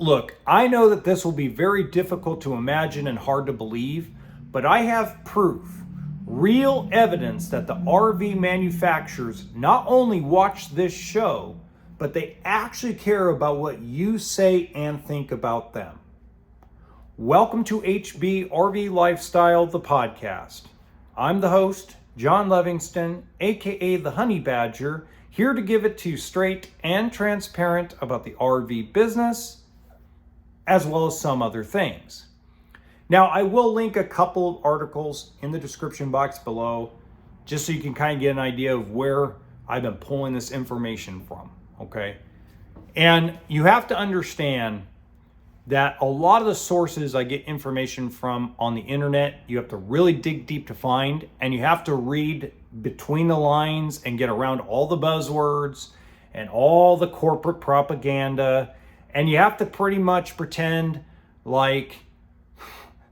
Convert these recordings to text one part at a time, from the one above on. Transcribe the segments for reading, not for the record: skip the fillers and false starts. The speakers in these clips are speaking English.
Look, I know that this will be very difficult to imagine and hard to believe, but I have proof, real evidence that the RV manufacturers not only watch this show, but they actually care about what you say and think about them. Welcome to HB RV Lifestyle, the podcast. I'm the host, John Livingston, aka the Honey Badger, here to give it to you straight and transparent about the RV business, as well as some other things. Now, I will link a couple of articles in the description box below, just so you can kind of get an idea of where I've been pulling this information from, okay? And you have to understand that a lot of the sources I get information from on the internet, you have to really dig deep to find, and you have to read between the lines and get around all the buzzwords and all the corporate propaganda, and you have to pretty much pretend like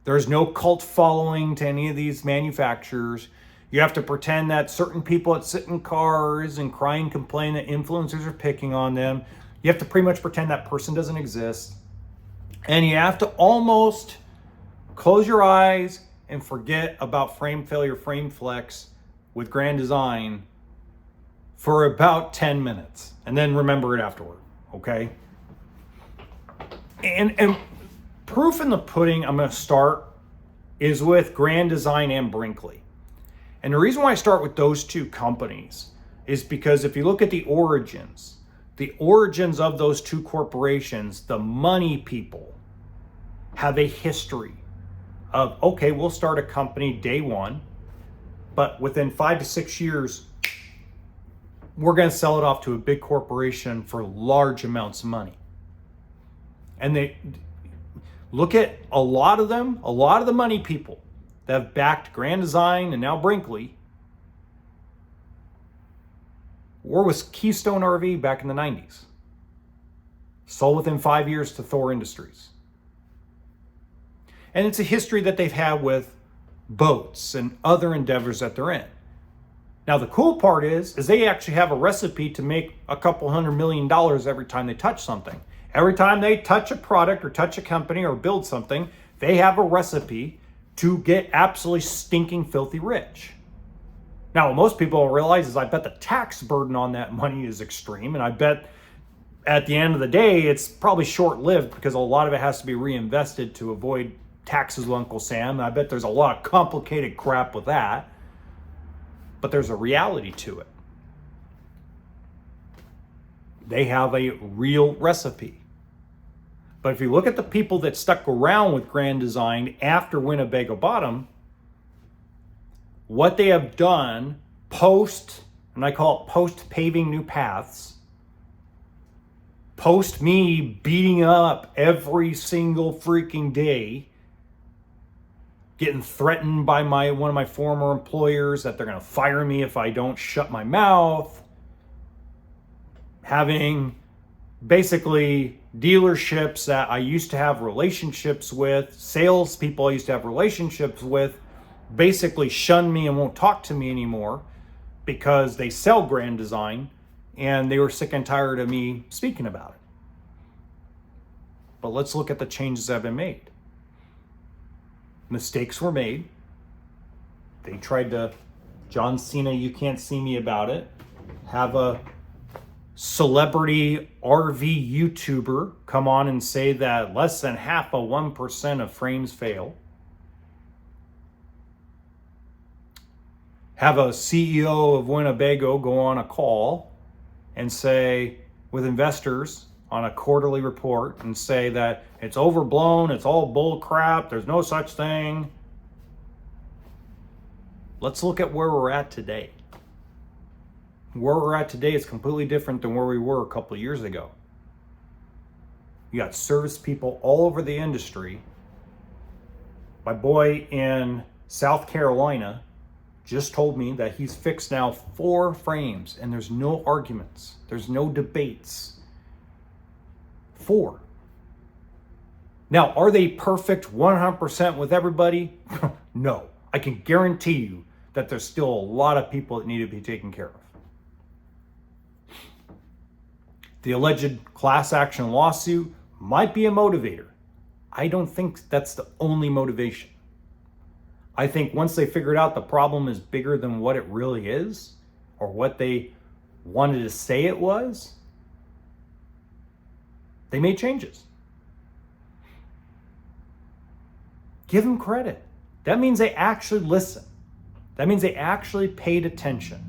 there's no cult following to any of these manufacturers. You have to pretend that certain people that sit in cars and cry and complain that influencers are picking on them, you have to pretty much pretend that person doesn't exist. And you have to almost close your eyes and forget about frame failure, frame flex with Grand Design for about 10 minutes and then remember it afterward, okay? And proof in the pudding I'm going to start is with Grand Design and Brinkley. And the reason why I start with those two companies is because if you look at the origins of those two corporations, the money people have a history of, okay, we'll start a company day one, but within 5 to 6 years, we're going to sell it off to a big corporation for large amounts of money. And they look at a lot of the money people that have backed Grand Design and now Brinkley were with Keystone RV back in the 90s. Sold within 5 years to Thor Industries. And it's a history that they've had with boats and other endeavors that they're in. Now, the cool part is they actually have a recipe to make a couple $100 million every time they touch something. Every time they touch a product or touch a company or build something, they have a recipe to get absolutely stinking filthy rich. Now, what most people don't realize is I bet the tax burden on that money is extreme, and I bet at the end of the day, it's probably short-lived because a lot of it has to be reinvested to avoid taxes with Uncle Sam. I bet there's a lot of complicated crap with that, but there's a reality to it. They have a real recipe. But if you look at the people that stuck around with Grand Design after Winnebago bought them, what they have done post, and I call it post paving new paths, post me beating up every single freaking day, getting threatened by one of my former employers that they're going to fire me if I don't shut my mouth, having basically dealerships that I used to have relationships with, salespeople I used to have relationships with, basically shun me and won't talk to me anymore because they sell Grand Design and they were sick and tired of me speaking about it. But let's look at the changes that have been made. Mistakes were made. They tried to, John Cena, you can't see me about it, have a celebrity RV YouTuber come on and say that less than 0.5% of frames fail. Have a CEO of Winnebago go on a call and say, with investors on a quarterly report, and say that it's overblown, it's all bull crap, there's no such thing. Let's look at where we're at today. Where we're at today is completely different than where we were a couple of years ago. You got service people all over the industry. My boy in South Carolina just told me that he's fixed now 4 frames and there's no arguments. There's no debates. 4. Now, are they perfect 100% with everybody? No. I can guarantee you that there's still a lot of people that need to be taken care of. The alleged class action lawsuit might be a motivator. I don't think that's the only motivation. I think once they figured out the problem is bigger than what it really is, or what they wanted to say it was, they made changes. Give them credit. That means they actually listen. That means they actually paid attention.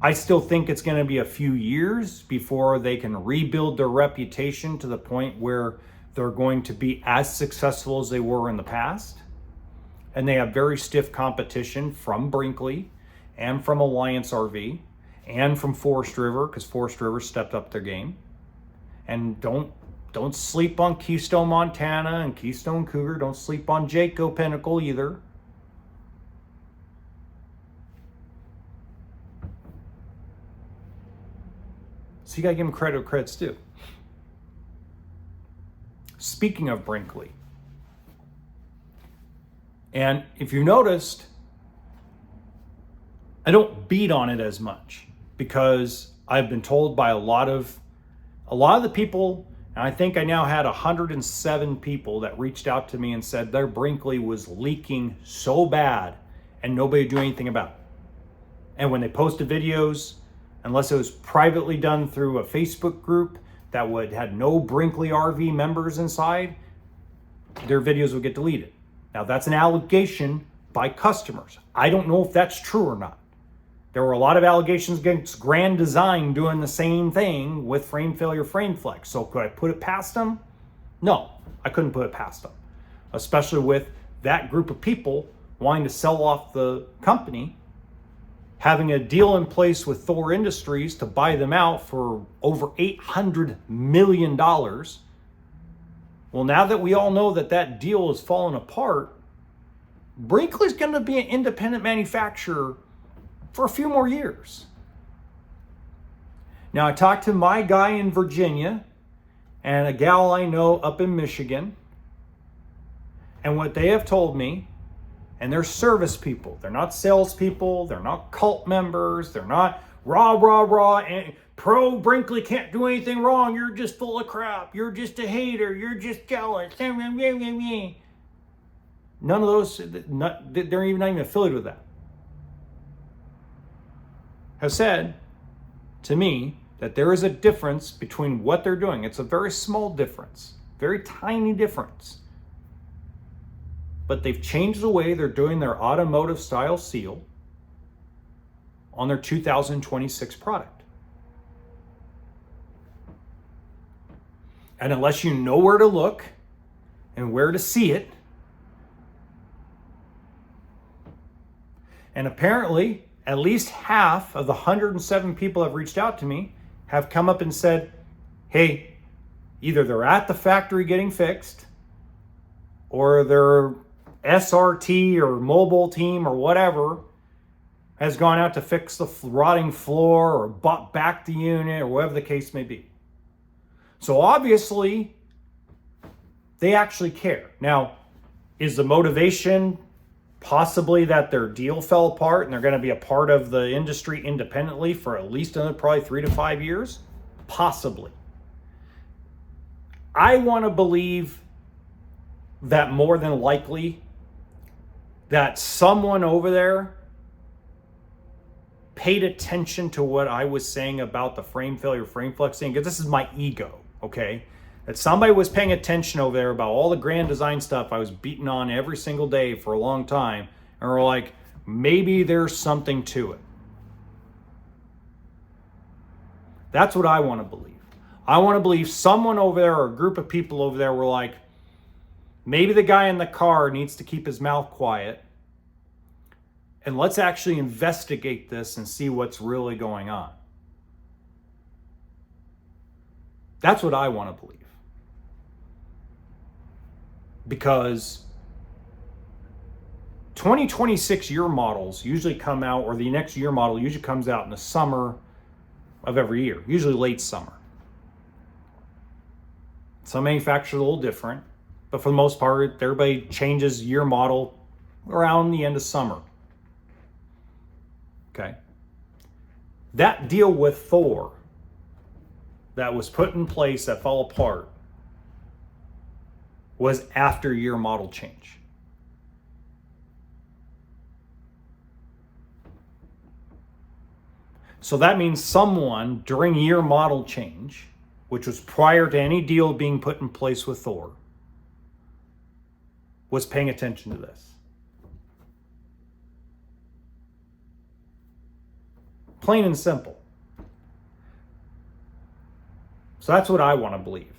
I still think it's going to be a few years before they can rebuild their reputation to the point where they're going to be as successful as they were in the past. And they have very stiff competition from Brinkley and from Alliance RV and from Forest River, because Forest River stepped up their game. And don't sleep on Keystone Montana and Keystone Cougar. Don't sleep on Jayco Pinnacle either. So you gotta give them credit where credit's due. Speaking of Brinkley, and if you noticed, I don't beat on it as much because I've been told by a lot of the people, and I think I now had 107 people that reached out to me and said their Brinkley was leaking so bad and nobody would do anything about it. And when they posted videos, unless it was privately done through a Facebook group that had no Brinkley RV members inside, their videos would get deleted. Now that's an allegation by customers. I don't know if that's true or not. There were a lot of allegations against Grand Design doing the same thing with frame failure, frame flex. So could I put it past them? No, I couldn't put it past them. Especially with that group of people wanting to sell off the company, having a deal in place with Thor Industries to buy them out for over $800 million. Well, now that we all know that that deal is falling apart, Brinkley's going to be an independent manufacturer for a few more years. Now, I talked to my guy in Virginia and a gal I know up in Michigan, and what they have told me, and they're service people. They're not salespeople. They're not cult members. They're not rah, and pro Brinkley can't do anything wrong. You're just full of crap. You're just a hater. You're just jealous. None of those, they're even not even affiliated with that, have said to me that there is a difference between what they're doing. It's a very small difference, very tiny difference. But they've changed the way they're doing their automotive style seal on their 2026 product. And unless you know where to look and where to see it, and apparently at least half of the 107 people that have reached out to me have come up and said, hey, either they're at the factory getting fixed, or their SRT or mobile team or whatever has gone out to fix the rotting floor or bought back the unit or whatever the case may be. So obviously, they actually care. Now, is the motivation possibly that their deal fell apart and they're going to be a part of the industry independently for at least another probably 3 to 5 years? Possibly. I want to believe that more than likely that someone over there paid attention to what I was saying about the frame failure, frame flexing, because this is my ego, okay? That somebody was paying attention over there about all the Grand Design stuff I was beating on every single day for a long time, and we're like, maybe there's something to it. That's what I want to believe. I want to believe someone over there or a group of people over there were like, maybe the guy in the car needs to keep his mouth quiet, and let's actually investigate this and see what's really going on. That's what I want to believe. Because 2026 year models usually come out, or the next year model usually comes out in the summer of every year, usually late summer. Some manufacturers are a little different, but for the most part, everybody changes year model around the end of summer. Okay. That deal with Thor that was put in place that fell apart was after year model change. So that means someone during year model change, which was prior to any deal being put in place with Thor, was paying attention to this. Plain and simple. So that's what I want to believe.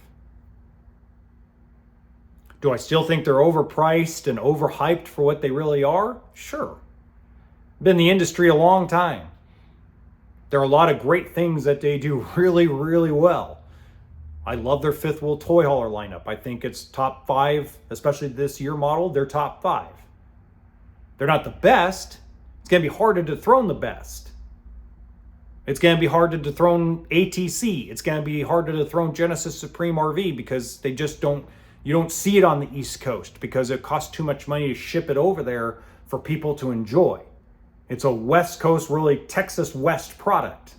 Do I still think they're overpriced and overhyped for what they really are? Sure. Been in the industry a long time. There are a lot of great things that they do really, really well. I love their fifth wheel toy hauler lineup. I think it's top 5, especially this year model, they're top 5. They're not the best. It's going to be hard to dethrone the best. It's going to be hard to dethrone ATC. It's going to be hard to dethrone Genesis Supreme RV because they just don't, you don't see it on the East Coast because it costs too much money to ship it over there for people to enjoy. It's a West Coast, really Texas West product.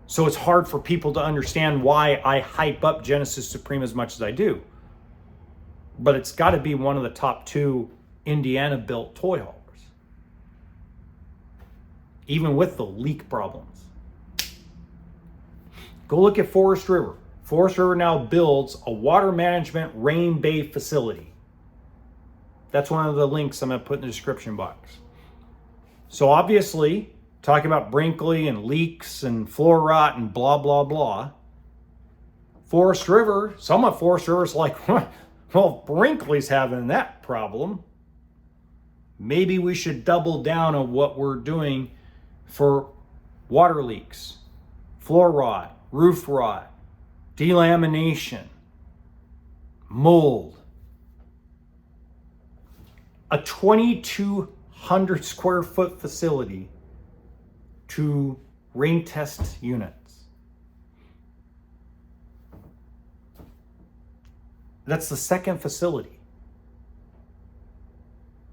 So it's hard for people to understand why I hype up Genesis Supreme as much as I do. But it's got to be one of the top 2 Indiana-built toy haulers. Even with the leak problems. Go look at Forest River. Forest River now builds a water management rain bay facility. That's one of the links I'm going to put in the description box. So obviously, talking about Brinkley and leaks and floor rot and blah, blah, blah. Forest River, some of Forest River's like, well, Brinkley's having that problem. Maybe we should double down on what we're doing for water leaks, floor rot, roof rot, delamination, mold. A 2,200 square foot facility to rain test units. That's the second facility.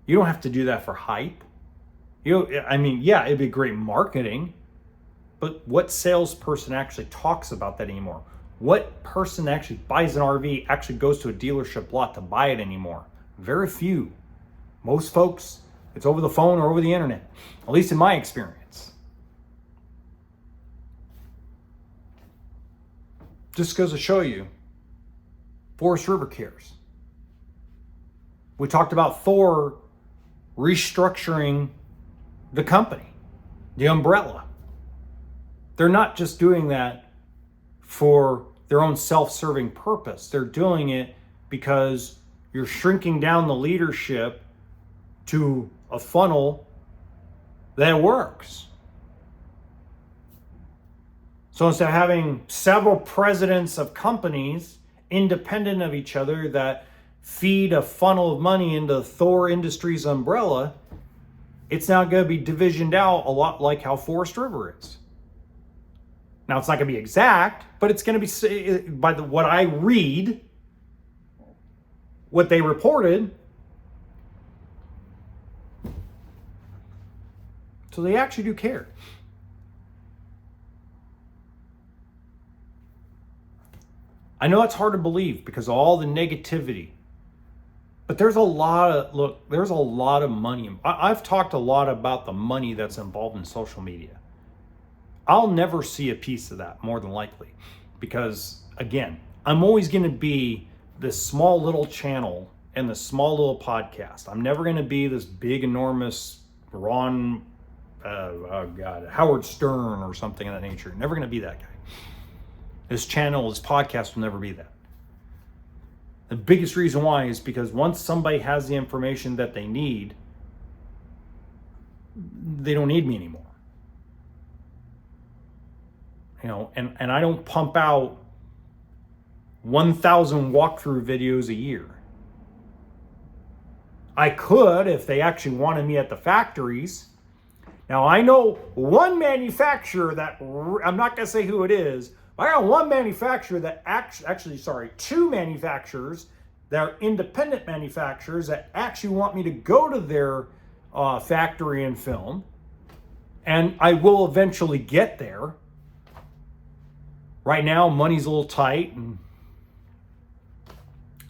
You don't have to do that for hype. Yeah, it'd be great marketing, but what salesperson actually talks about that anymore? What person actually buys an RV actually goes to a dealership lot to buy it anymore? Very few. Most folks, it's over the phone or over the internet, at least in my experience. Just goes to show you, Forest River cares. We talked about Thor restructuring the company, the umbrella. They're not just doing that for their own self-serving purpose. They're doing it because you're shrinking down the leadership to a funnel that works. So instead of having several presidents of companies independent of each other that feed a funnel of money into Thor Industries umbrella, it's now going to be divisioned out a lot like how Forest River is. Now, it's not going to be exact, but it's going to be, by what I read, what they reported. So they actually do care. I know it's hard to believe because of all the negativity. But there's a lot of money. I've talked a lot about the money that's involved in social media. I'll never see a piece of that, more than likely. Because, again, I'm always going to be this small little channel and this small little podcast. I'm never going to be this big, enormous Howard Stern or something of that nature. Never going to be that guy. This channel, this podcast will never be that. The biggest reason why is because once somebody has the information that they need, they don't need me anymore. And I don't pump out 1,000 walkthrough videos a year. I could if they actually wanted me at the factories. Now, I know one manufacturer that, I'm not going to say who it is, but I got one manufacturer that two manufacturers that are independent manufacturers that actually want me to go to their factory and film. And I will eventually get there. Right now, money's a little tight, and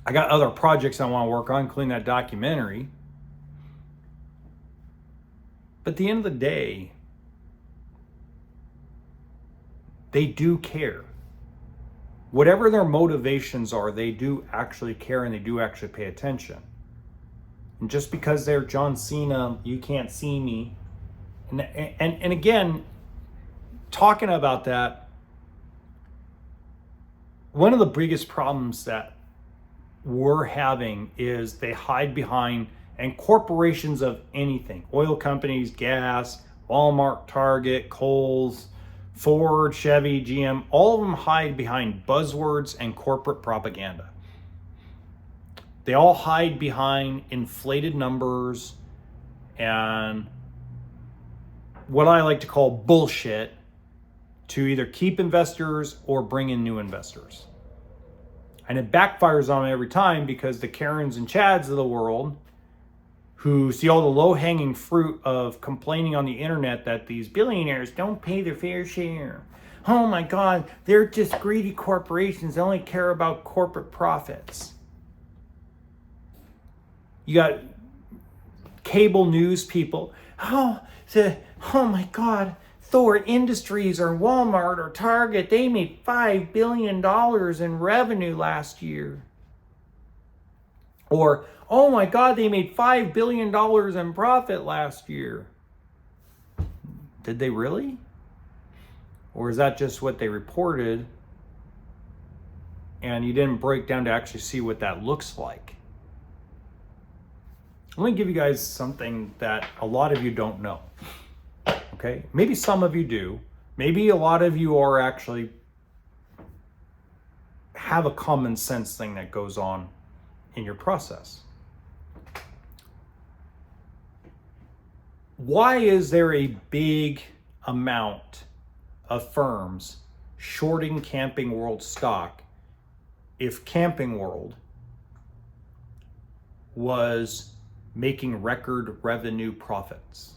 I got other projects I want to work on, including that documentary. But at the end of the day, they do care. Whatever their motivations are, they do actually care and they do actually pay attention. And just because they're John Cena, you can't see me. And again, talking about that, one of the biggest problems that we're having is they hide behind, and corporations of anything, oil companies, gas, Walmart, Target, Kohl's, Ford, Chevy, GM, all of them hide behind buzzwords and corporate propaganda. They all hide behind inflated numbers and what I like to call bullshit to either keep investors or bring in new investors. And it backfires on them every time, because the Karens and Chads of the world who see all the low-hanging fruit of complaining on the internet that these billionaires don't pay their fair share. Oh my God, they're just greedy corporations. They only care about corporate profits. You got cable news people. Oh my God, Thor Industries or Walmart or Target, they made $5 billion in revenue last year. Or, oh my God, they made $5 billion in profit last year. Did they really? Or is that just what they reported and you didn't break down to actually see what that looks like? Let me give you guys something that a lot of you don't know. Okay? Maybe some of you do. Maybe a lot of you are actually have a common sense thing that goes on in your process. Why is there a big amount of firms shorting Camping World stock if Camping World was making record revenue profits?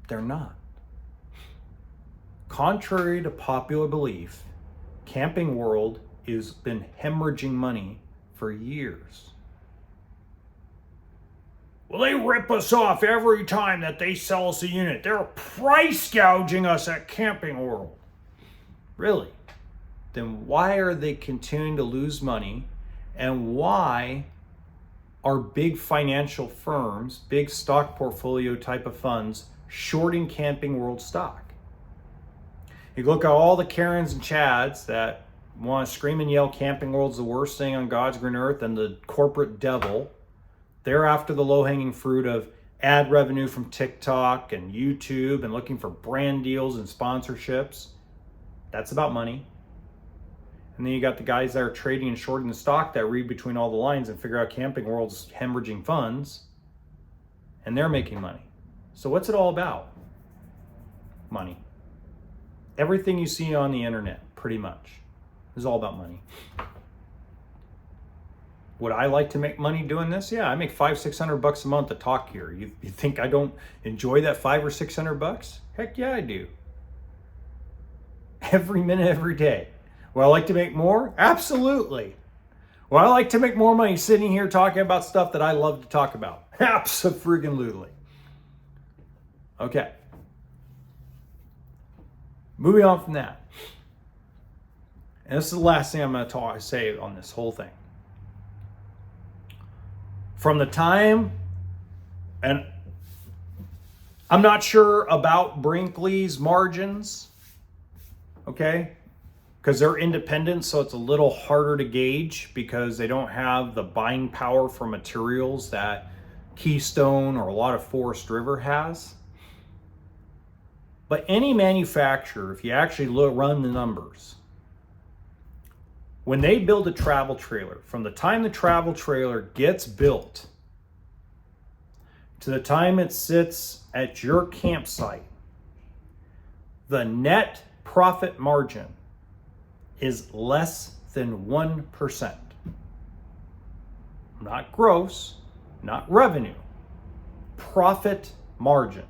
They're not. Contrary to popular belief, Camping World has been hemorrhaging money for years. Well, they rip us off every time that they sell us a unit. They're price gouging us at Camping World. Really? Then why are they continuing to lose money? And why are big financial firms, big stock portfolio type of funds, shorting Camping World stock? You look at all the Karens and Chads that want to scream and yell Camping World's the worst thing on God's green earth and the corporate devil. They're after the low-hanging fruit of ad revenue from TikTok and YouTube and looking for brand deals and sponsorships. That's about money. And then you got the guys that are trading and shorting the stock that read between all the lines and figure out Camping World's hemorrhaging funds, and they're making money. So what's it all about? Money. Everything you see on the internet, pretty much, is all about money. Would I like to make money doing this? Yeah, I make $500-600 a month to talk here. You think I don't enjoy that $500 or $600? Heck yeah, I do. Every minute, every day. Would I like to make more? Absolutely. Would I like to make more money sitting here talking about stuff that I love to talk about? Absolutely. Okay. Moving on from that. And this is the last thing I'm going to say on this whole thing. From the time, and I'm not sure about Brinkley's margins, okay? Because they're independent, so it's a little harder to gauge because they don't have the buying power for materials that Keystone or a lot of Forest River has. But any manufacturer, if you actually run the numbers, when they build a travel trailer, from the time the travel trailer gets built to the time it sits at your campsite, the net profit margin is less than 1%. Not gross, not revenue, profit margin.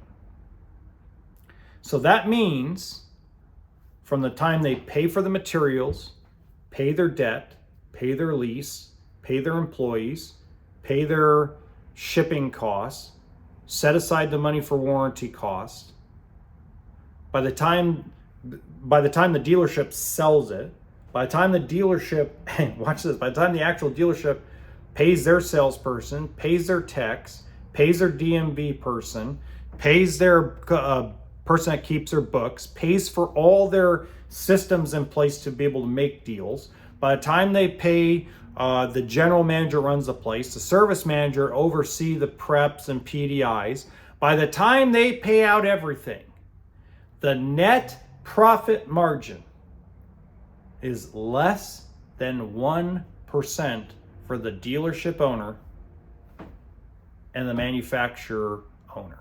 So that means from the time they pay for the materials, pay their debt, pay their lease, pay their employees, pay their shipping costs, set aside the money for warranty costs. By the time the dealership sells it, by the time the dealership, watch this, by the time the actual dealership pays their salesperson, pays their techs, pays their DMV person, pays their person that keeps their books, pays for all their systems in place to be able to make deals. By the time they pay the general manager runs the place, the service manager oversee the preps and PDIs. By the time they pay out everything, the net profit margin is less than 1% for the dealership owner and the manufacturer owner.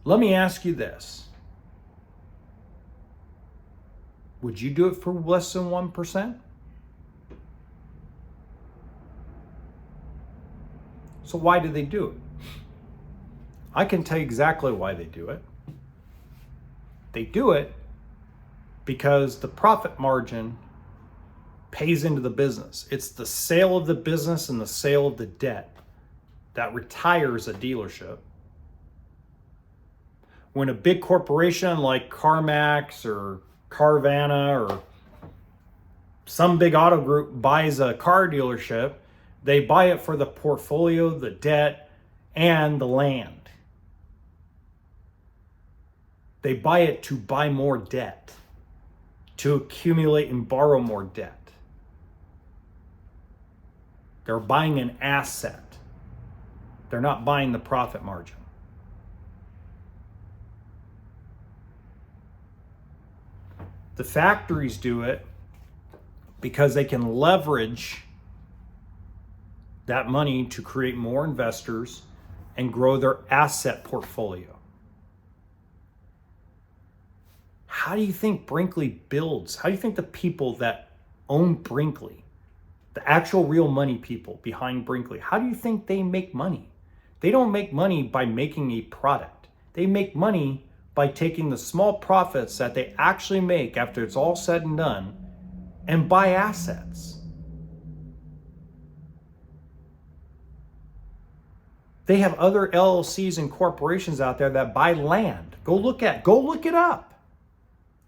Let me ask you this. Would you do it for less than 1%? So why do they do it? I can tell you exactly why they do it. They do it because the profit margin pays into the business. It's the sale of the business and the sale of the debt that retires a dealership. When a big corporation like CarMax or Carvana or some big auto group buys a car dealership, they buy it for the portfolio, the debt, and the land. They buy it to buy more debt, to accumulate and borrow more debt. They're buying an asset. They're not buying the profit margin. The factories do it because they can leverage that money to create more investors and grow their asset portfolio. How do you think Brinkley builds? How do you think the people that own Brinkley, the actual real money people behind Brinkley, how do you think they make money? They don't make money by making a product. They make money by taking the small profits that they actually make after it's all said and done and buy assets. They have other LLCs and corporations out there that buy land. Go look it up.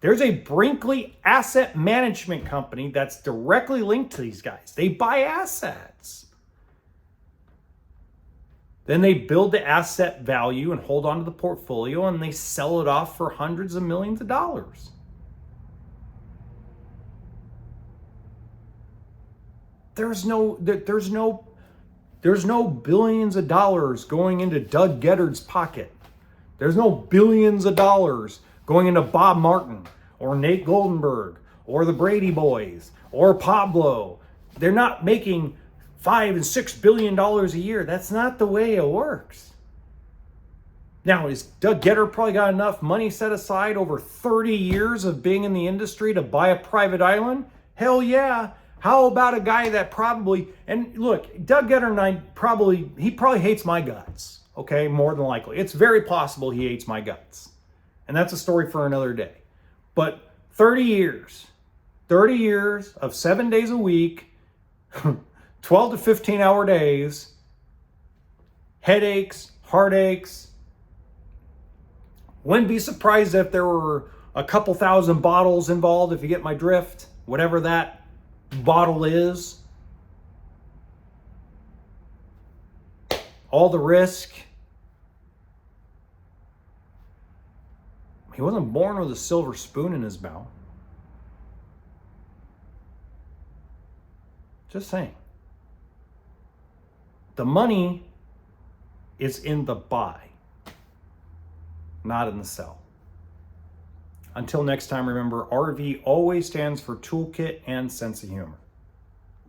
There's a Brinkley asset management company that's directly linked to these guys. They buy assets. Then they build the asset value and hold on to the portfolio, and they sell it off for hundreds of millions of dollars. There's no billions of dollars going into Doug Gettard's pocket. There's no billions of dollars going into Bob Martin or Nate Goldenberg or the Brady Boys or Pablo. They're not making $5 and $6 billion a year. That's not the way it works. Now, is Doug Gettard probably got enough money set aside over 30 years of being in the industry to buy a private island? Hell yeah. How about a guy that probably, and look, Doug Gettard and I probably hates my guts, okay, more than likely. It's very possible he hates my guts. And that's a story for another day. But 30 years of 7 days a week, 12 to 15 hour days, headaches, heartaches. Wouldn't be surprised if there were a couple thousand bottles involved, if you get my drift, whatever that bottle is. All the risk. He wasn't born with a silver spoon in his mouth. Just saying. The money is in the buy, not in the sell. Until next time, remember, RV always stands for toolkit and sense of humor.